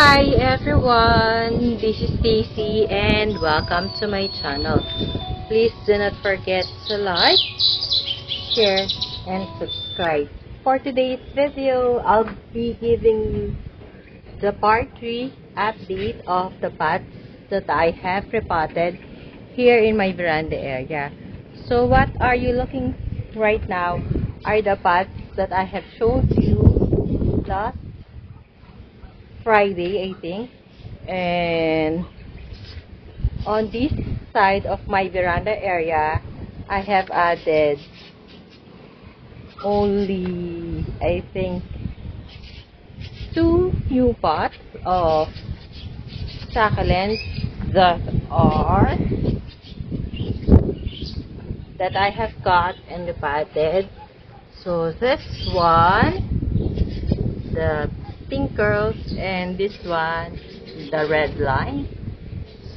Hi everyone, this is Stacy and welcome to my channel. Please do not forget to like, share, and subscribe. For today's video, I'll be giving you the part 3 update of the pots that I have repotted here in my veranda area. So what are you looking right now are the pots that I have shown to you last Friday, I think. And on this side of my veranda area, I have added only, I think, 2 new pots of succulents that I have got and repotted. So this one, the pink curls, and this one, the red line.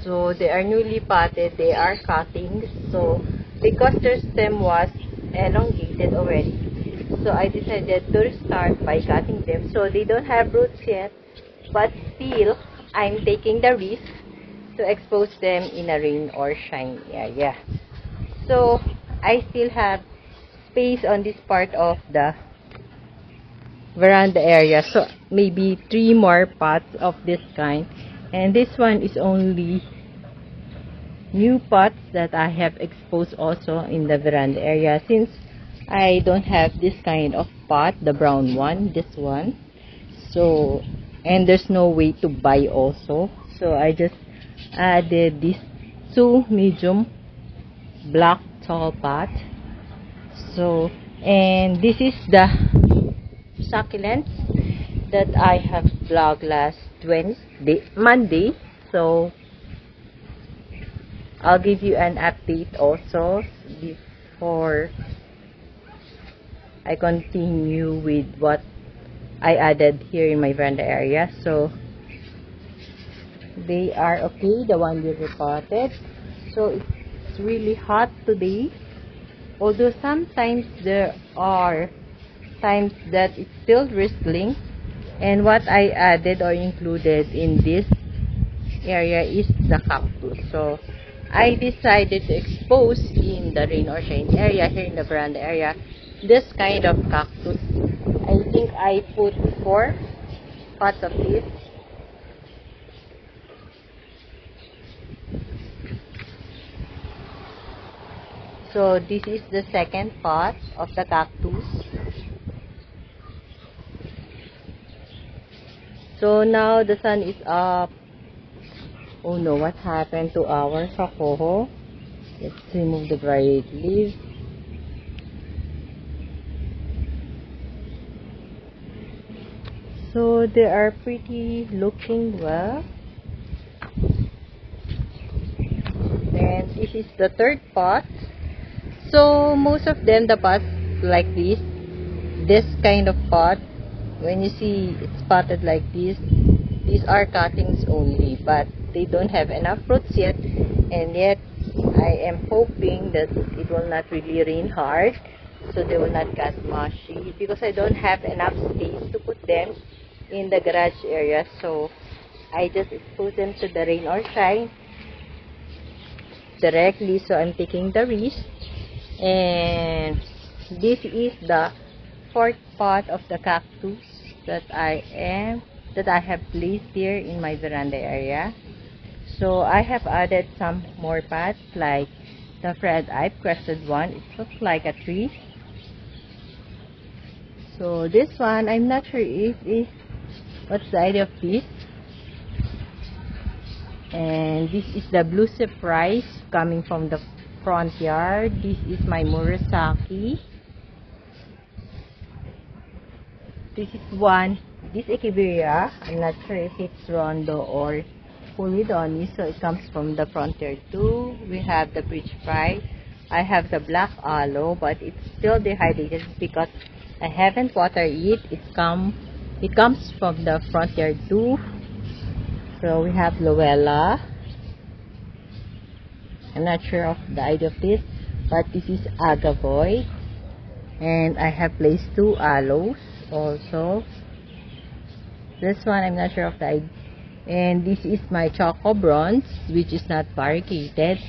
So they are newly potted, they are cuttings. So because their stem was elongated already, so I decided to restart by cutting them. So they don't have roots yet, but still I'm taking the risk to expose them in a rain or shine area. So I still have space on this part of the veranda area, so maybe 3 more pots of this kind, and this one is only new pots that I have exposed also in the veranda area, since I don't have this kind of pot, the brown one, this one. So, and there's no way to buy also, so I just added these 2 medium black tall pot. So, and this is the succulents that I have vlogged last Monday. So I'll give you an update also before I continue with what I added here in my veranda area. So they are okay, the one we repotted. So it's really hot today, although sometimes there are times that it's still drizzling. And what I added or included in this area is the cactus. So I decided to expose in the rain or shine area here in the veranda area this kind of cactus. I think I put 4 pots of this. So this is the second pot of the cactus. So now the sun is up. Oh no, what happened to our sakoho? Let's remove the bright leaves. So they are pretty looking well. And this is the third pot. So most of them, the pots like this kind of pot, when you see it's potted like this, these are cuttings only, but they don't have enough roots yet. And yet I am hoping that it will not really rain hard, so they will not get mushy, because I don't have enough space to put them in the garage area. So I just expose them to the rain or shine directly, so I'm taking the risk. And this is the 4th pot of the cactus that I have placed here in my veranda area. So I have added some more pots, like the red eye crested one. It looks like a tree. So this one, I'm not sure what's the idea of this. And this is the blue cypress coming from the front yard. This is my Murasaki. This is one, this Echeveria. I'm not sure if it's Rondo or Polydoni, so it comes from the front yard too. We have the bridge fry. I have the black aloe, but it's still dehydrated because I haven't watered it. It comes from the front yard too. So we have Luella. I'm not sure of the idea of this, but this is Agavoy. And I have placed 2 aloes also. This one, I'm not sure of the And this is my Choco Bronze, which is not variegated.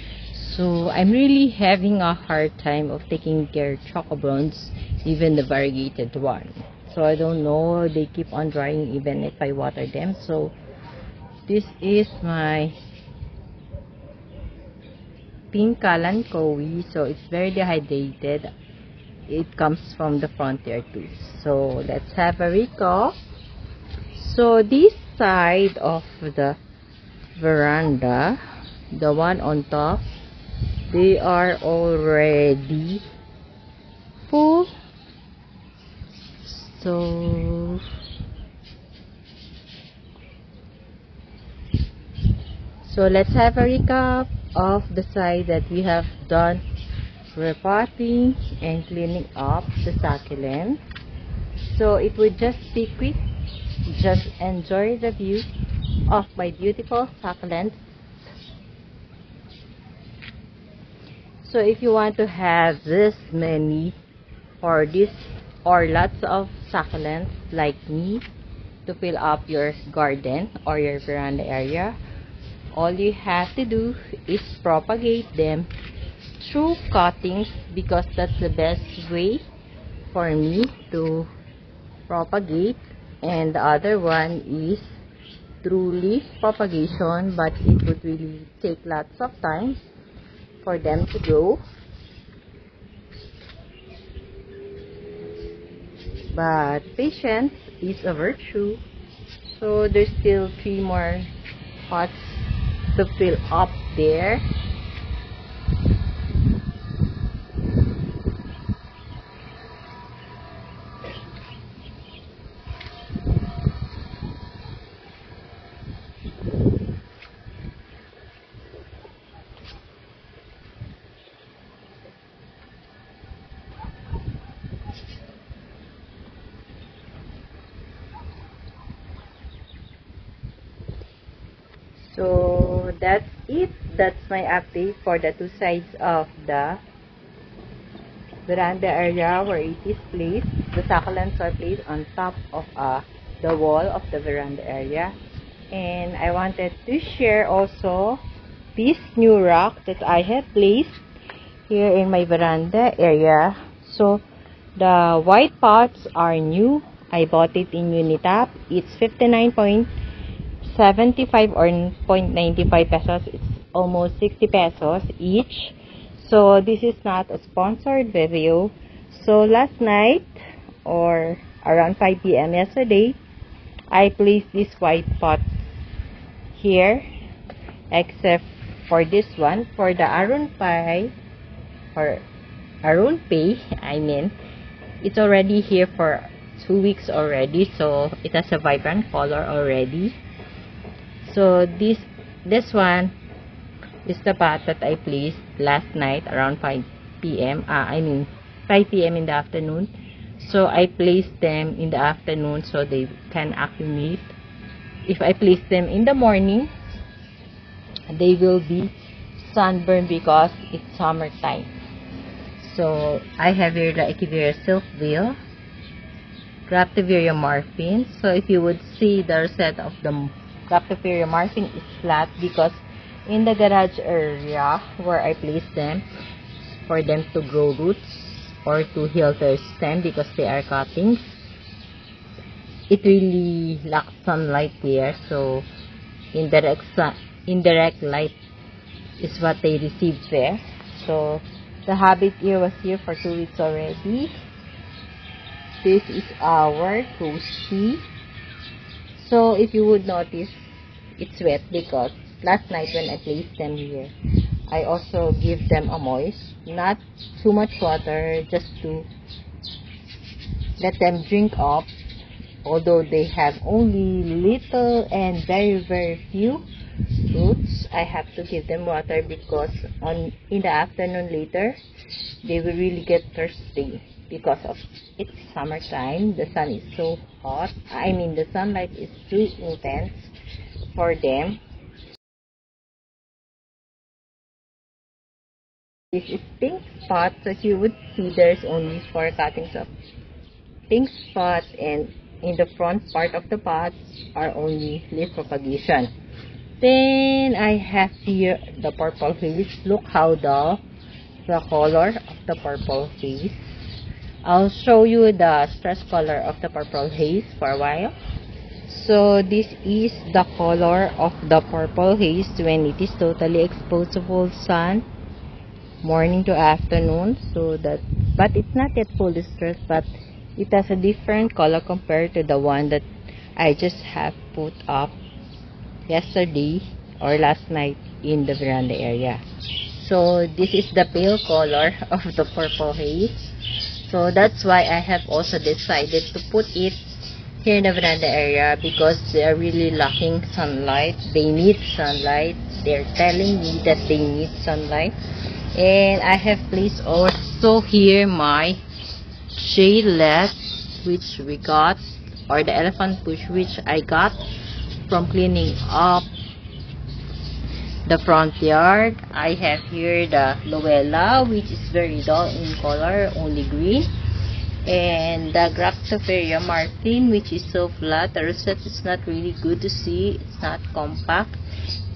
So I'm really having a hard time of taking care of Choco Bronze, even the variegated one. So I don't know, they keep on drying even if I water them. So this is my pink Kalanchoe. So it's very dehydrated. It comes from the Frontier too. So let's have a recall. So this side of the veranda, the one on top, they are already full. So let's have a recap of the side that we have done repotting and cleaning up the succulent. So it would just be quick. Just enjoy the view of my beautiful succulents. So if you want to have this many or lots of succulents like me to fill up your garden or your veranda area, all you have to do is propagate them through cuttings, because that's the best way for me to propagate. And the other one is through leaf propagation, but it would really take lots of time for them to grow. But patience is a virtue. So there's still 3 more pots to fill up there. So that's it. That's my update for the 2 sides of the veranda area where it is placed. The succulents are placed on top of the wall of the veranda area. And I wanted to share also this new rock that I have placed here in my veranda area. So the white pots are new. I bought it in Unitap. It's 59.75 or 0.95 pesos. It's almost 60 pesos each. So this is not a sponsored video. So last night or around 5 p.m. yesterday, I placed this white pot here, except for this one. For the Aron Pay, I mean, it's already here for 2 weeks already, so it has a vibrant color already. So this one is the pot that I placed last night around 5 p.m. 5 p.m. in the afternoon. So I placed them in the afternoon so they can accumulate. If I place them in the morning, they will be sunburned because it's summertime. So I have here the Echeveria Silkville, Graptoveria Marfin. So if you would see the rosette of the Graptoveria Marfin is flat because in the garage area where I placed them, for them to grow roots or to heal their stem because they are cuttings, it really lacks sunlight there. So indirect light is what they received there. So the habit here was here for 2 weeks already. This is our toasty. So if you would notice, it's wet because last night when I placed them here, I also give them a moist, not too much water, just to let them drink up. Although they have only little and very few roots, I have to give them water because in the afternoon later, they will really get thirsty because of it's summertime. The sun is so hot. The sunlight is too intense for them. This is pink spot. So as you would see, there's only 4 cuttings of pink spot, and in the front part of the pots are only leaf propagation. Then I have here the purple haze. Look how the color of the purple haze. I'll show you the stress color of the purple haze for a while. So this is the color of the purple haze when it is totally exposed to full sun, morning to afternoon. So that, but it's not yet fully stressed, but it has a different color compared to the one that I just have put up yesterday or last night in the veranda area. So this is the pale color of the purple haze. So that's why I have also decided to put it here in the veranda area, because they are really lacking sunlight. They need sunlight. They're telling me that they need sunlight. And I have placed also here my shadelet, which we got, or the elephant bush, which I got from cleaning up the front yard. I have here the Luella, which is very dull in color, only green. And the Graptophorus Martin, which is so flat. The rosette is not really good to see. It's not compact.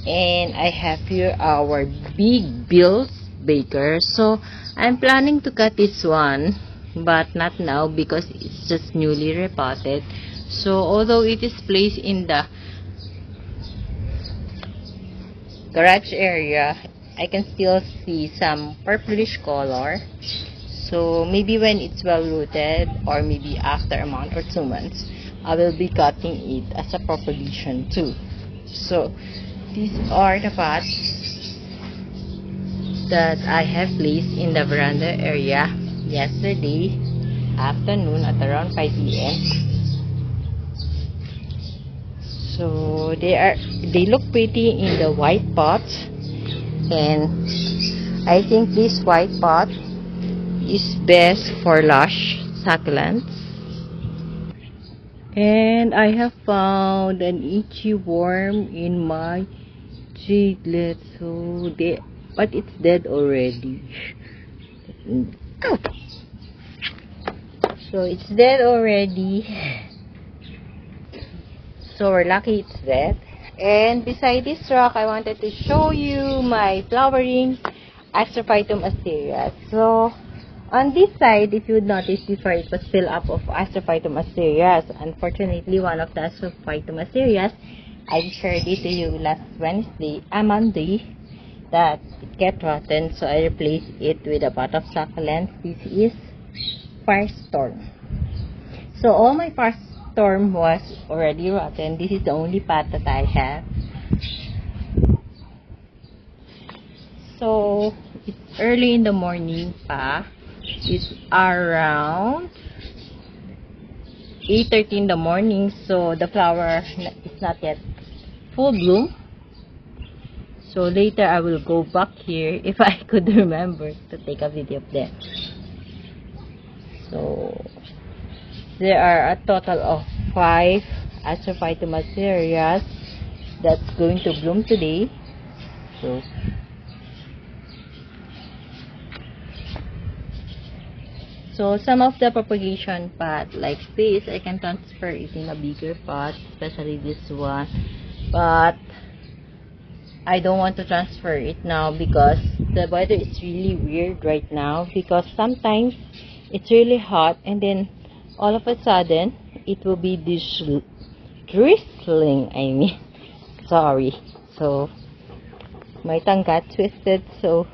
And I have here our big Bill's Baker. So I'm planning to cut this one, but not now because it's just newly repotted. So although it is placed in the garage area, I can still see some purplish color. So maybe when it's well rooted, or maybe after a month or 2 months, I will be cutting it as a propagation too. So these are the pots that I have placed in the veranda area yesterday afternoon at around 5 p.m. So they look pretty in the white pots, and I think this white pot is best for lush succulents. And I have found an itchy worm in my jadelet, but it's dead already. So it's dead already. So we're lucky it's dead. And beside this rock, I wanted to show you my flowering Astrophytum asterias. So on this side, if you would notice, before it was filled up of Astrophytum asterias. Unfortunately, one of the Astrophytum asterias, I shared it to you last Monday, that it kept rotten, so I replaced it with a pot of succulents. This is Firestorm. So all my Firestorm was already rotten. This is the only pot that I have. So it's early in the morning pa. It's around 8:30 in the morning, so the flower is not yet full bloom. So later I will go back here if I could remember to take a video of them. So there are a total of 5 Astrophytum asterias that's going to bloom today. So some of the propagation pot like this, I can transfer it in a bigger pot, especially this one. But I don't want to transfer it now because the weather is really weird right now, because sometimes it's really hot and then all of a sudden it will be drizzling. Sorry. So my tongue got twisted. So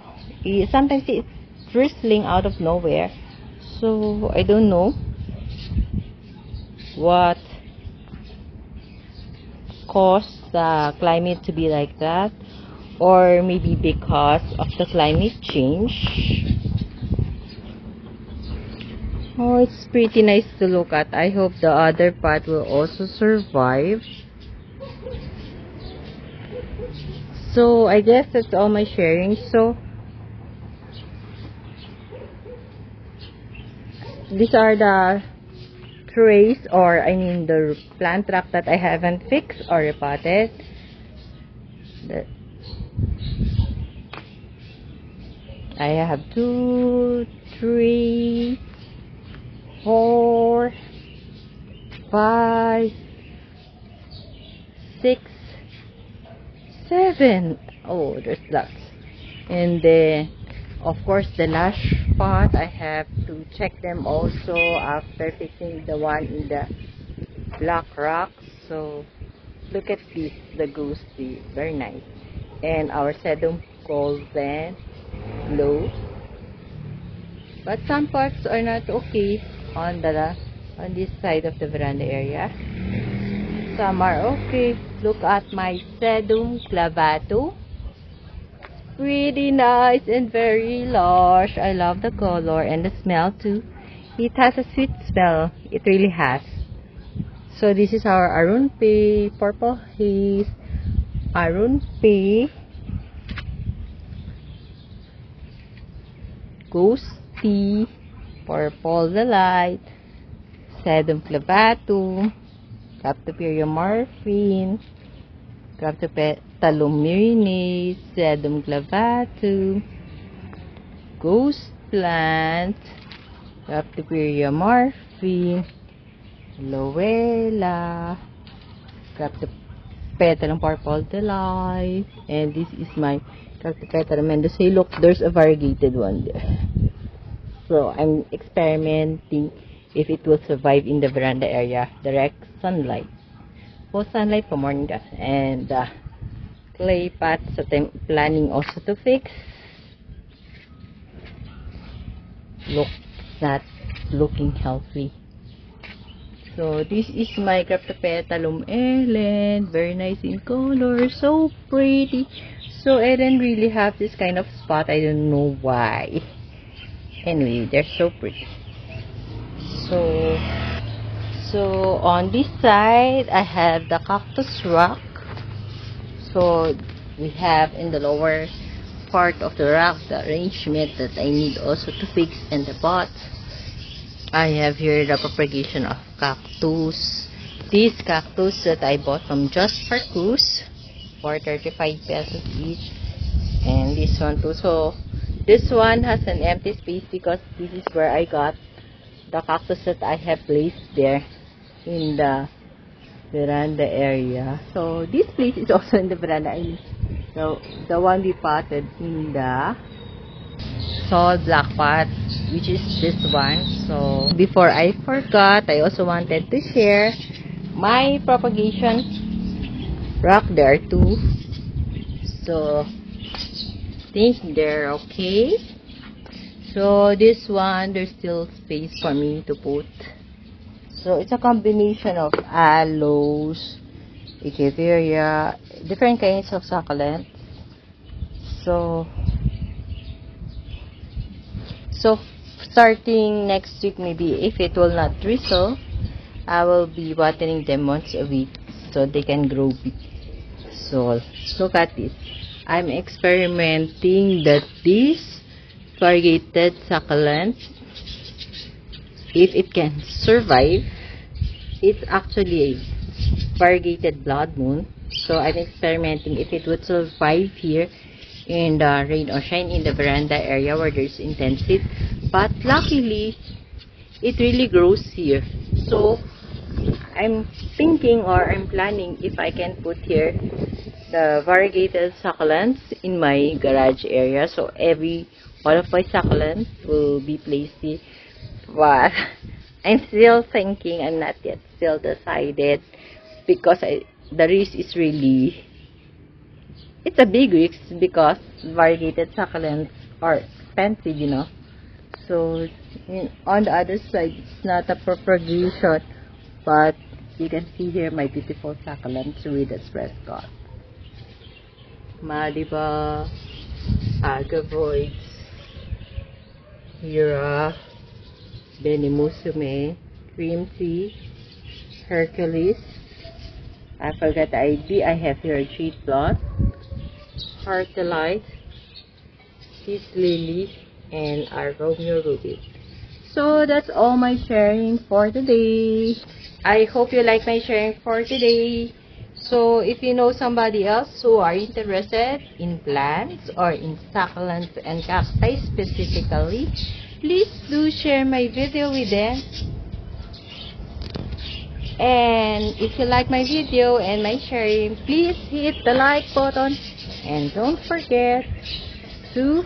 sometimes it's drizzling out of nowhere. So I don't know what caused the climate to be like that, or maybe because of the climate change. Oh, it's pretty nice to look at. I hope the other part will also survive. So I guess that's all my sharing. So these are the trays, or I mean the plant rack that I haven't fixed or repotted. I have 2, 3, 4, 5, 6, 7. Oh, there's lots. And then, of course, the last pot, I have to check them also after fixing the one in the black rock. So, look at this, the goose tree, very nice. And our sedum golden low. But some parts are not okay on this side of the veranda area. Some are okay. Look at my sedum clavato. Pretty nice and very large. I love the color and the smell too. It has a sweet smell. It really has. So this is our Arunpe, Purple Haze, Arunpe, Ghosty, Purple Delight, Sedum clavatum, Cryptoperia morphine, Cryptopetalum myrinase, Sedum clavatum, Ghost Plant, Cryptoperia morphine, Lowella, Cryptopetalum Purple Delight, and this is my Cryptopetalum mendozae. Look, there's a variegated one there. So I'm experimenting if it will survive in the veranda area, direct sunlight. Full sunlight for morning dust. And clay pots that I'm planning also to fix. Look, it's not looking healthy. So this is my Cryptopetalum Ellen, very nice in color, so pretty. So Ellen really have this kind of spot, I don't know why. Anyway, they're so pretty. So on this side, I have the cactus rock. So we have in the lower part of the rock the arrangement that I need also to fix, and the pots. I have here the propagation of cactus. These cactus that I bought from Just Parkus for 35 pesos each, and this one too. So this one has an empty space because this is where I got the cactus that I have placed there in the veranda area. So this place is also in the veranda. So the one we potted in the solid black pot, which is this one. So before I forgot, I also wanted to share my propagation rock there too. So think they're okay. So this one, there's still space for me to put. So it's a combination of aloes, echeveria, different kinds of succulents. So starting next week, maybe if it will not drizzle, I will be watering them once a week so they can grow big. So look at this. I'm experimenting that this variegated succulent, if it can survive. It's actually a variegated blood moon. So I'm experimenting if it would survive here in the rain or shine in the veranda area where there's intense heat. But luckily, it really grows here. So I'm thinking, or I'm planning, if I can put here the variegated succulents in my garage area. So all of my succulents will be placed here. But I'm still thinking, I'm not yet still decided, because the risk is really, it's a big risk because variegated succulents are expensive, you know. So on the other side, it's not a propagation, but you can see here my beautiful succulents with the stress cut. Madiba, Agavoids, Hira, Benimusume, Cream Tea, Hercules. I forgot the ID. I have here a cheat plot, Heartlight, Peace Lily, and our Romeo Ruby. So that's all my sharing for today. I hope you like my sharing for today. So if you know somebody else who are interested in plants or in succulents and cacti specifically, please do share my video with them. And if you like my video and my sharing, please hit the like button. And don't forget to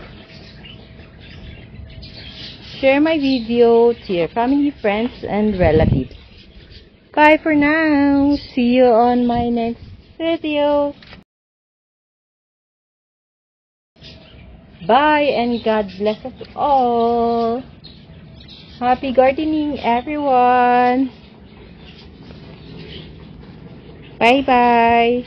share my video to your family, friends, and relatives. Bye for now. See you on my next video. Bye and God bless us all. Happy gardening, everyone. Bye bye.